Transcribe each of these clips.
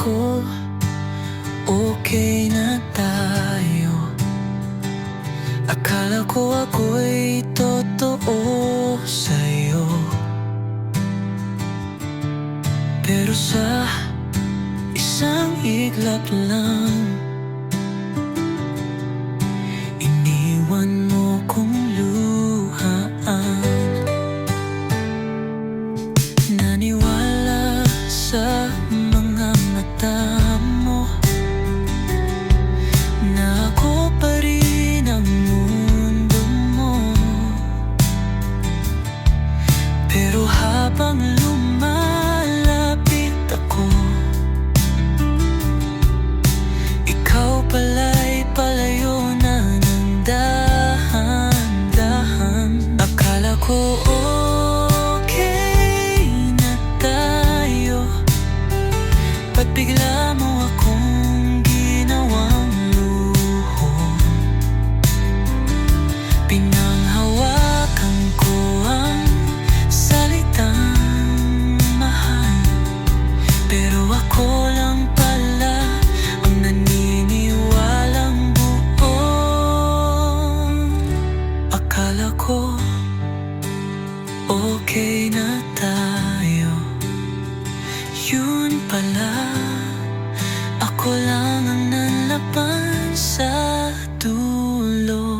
ko okay na tayo. Akala ko ako'y totoo sa'yo, pero sa isang iglap lang iniwan mo kong luhaan. Naniwala sa mga mata mo na ako pa rin ang mundo mo, pero habang lumalapit ako, ikaw pala'y palayo na ng dahan-dahan. Akala ko okay na tayo, ba't bigla mo akong ginawang luho? Pinanghawakan ko ang salitang mahal, pero ako lang pala ang naniniwalang buo. Akala ko okay na tayo, yun pala ako lang ang nalaban sa dulo.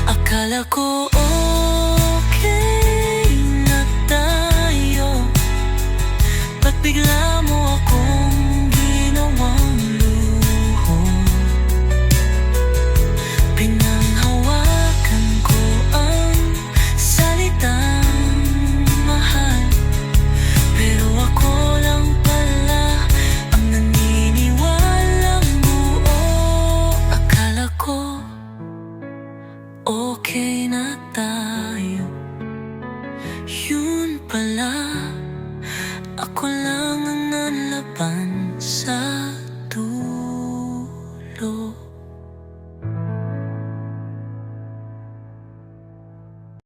Akala ko okay na tayo, ba't bigla mo akong ginawang luho? Pinanghawakan ko ang salitang mahal, pero ako lang pala ang naniniwalang buo. Akala ko okay na tayo, yun pala ako lang ang nalaban